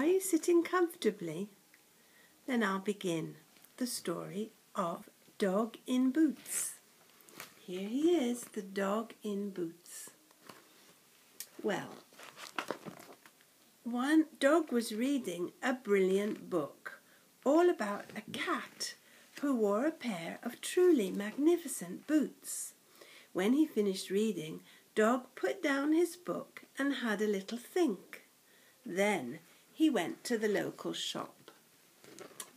Are you sitting comfortably? Then I'll begin the story of Dog in Boots. Here he is, the dog in boots. Well, one dog was reading a brilliant book all about a cat who wore a pair of truly magnificent boots. When he finished reading, Dog put down his book and had a little think. Then he went to the local shop.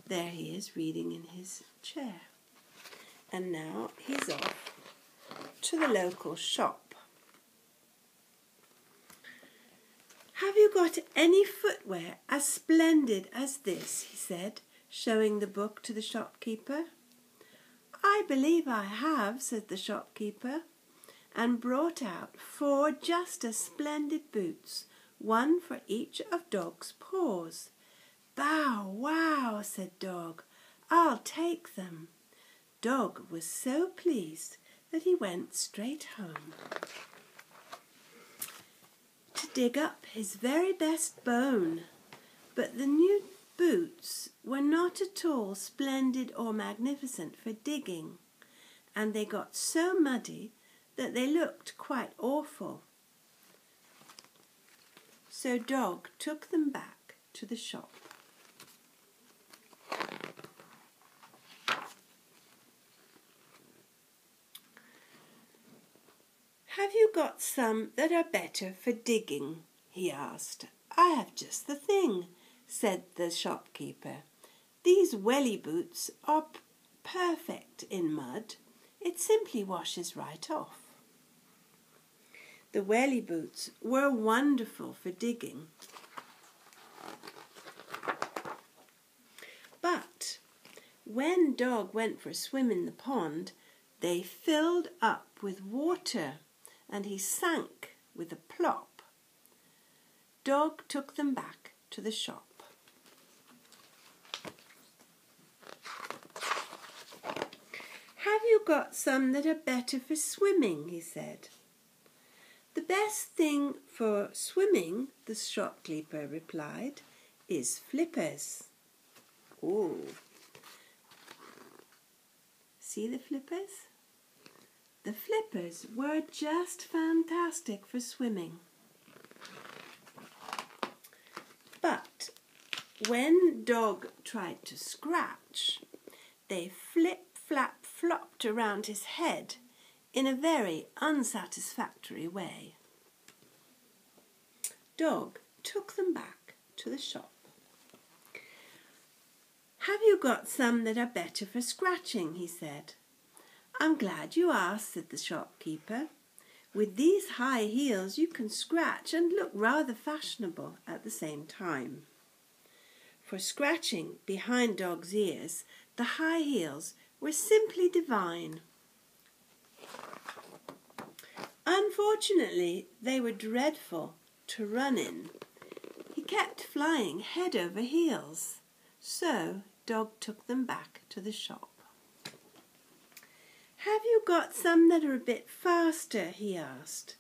There he is reading in his chair. And now he's off to the local shop. "Have you got any footwear as splendid as this?" he said, showing the book to the shopkeeper. "I believe I have," said the shopkeeper, and brought out 4 just as splendid boots, one for each of Dog's paws. "Bow wow," said Dog, "I'll take them." Dog was so pleased that he went straight home to dig up his very best bone. But the new boots were not at all splendid or magnificent for digging, and they got so muddy that they looked quite awful. So Dog took them back to the shop. "Have you got some that are better for digging?" he asked. "I have just the thing," said the shopkeeper. "These welly boots are perfect in mud. It simply washes right off." The welly boots were wonderful for digging. But when Dog went for a swim in the pond, they filled up with water and he sank with a plop. Dog took them back to the shop. "Have you got some that are better for swimming?" he said. "The best thing for swimming," the shopkeeper replied, "is flippers." Oh, see the flippers? The flippers were just fantastic for swimming. But when Dog tried to scratch, they flip-flap-flopped around his head in a very unsatisfactory way. Dog took them back to the shop. "Have you got some that are better for scratching?" he said. "I'm glad you asked," said the shopkeeper. "With these high heels you can scratch and look rather fashionable at the same time." For scratching behind Dog's ears, the high heels were simply divine. Unfortunately, they were dreadful to run in. He kept flying head over heels, so Dog took them back to the shop. "Have you got some that are a bit faster?" he asked.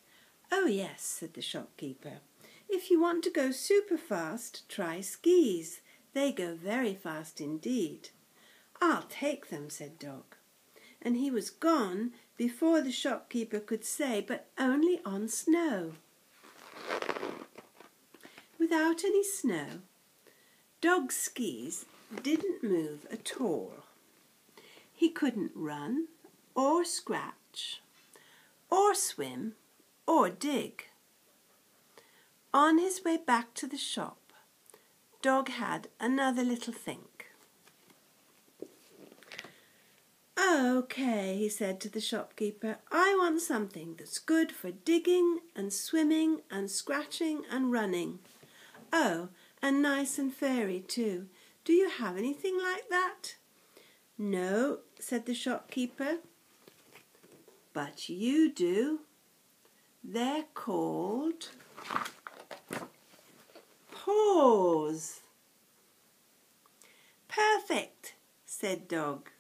"Oh yes," said the shopkeeper. "If you want to go super fast, try skis. They go very fast indeed." "I'll take them," said Dog. And he was gone before the shopkeeper could say, "But only on snow." Without any snow, Dog's skis didn't move at all. He couldn't run or scratch or swim or dig. On his way back to the shop, Dog had another little think. "Okay," he said to the shopkeeper, "I want something that's good for digging and swimming and scratching and running. Oh, and nice and furry too. Do you have anything like that?" "No," said the shopkeeper. "But you do. They're called paws." "Perfect," said Dog.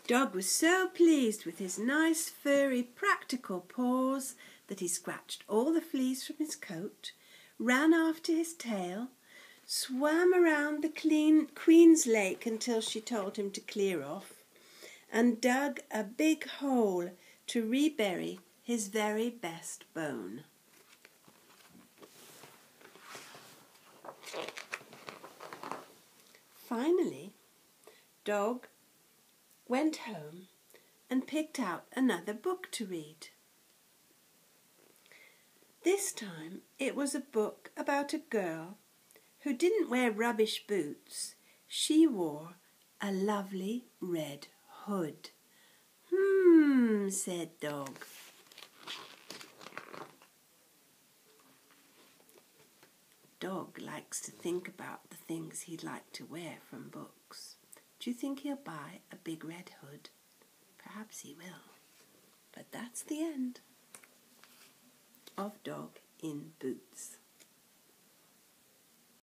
Dog was so pleased with his nice, furry, practical paws that he scratched all the fleas from his coat, ran after his tail, swam around the Queen's Lake until she told him to clear off, and dug a big hole to rebury his very best bone. Finally, Dog went home and picked out another book to read. This time it was a book about a girl who didn't wear rubbish boots. She wore a lovely red hood. Said Dog. Dog likes to think about the things he'd like to wear from books. Do you think he'll buy a big red hood? Perhaps he will. But that's the end of Dog in Boots.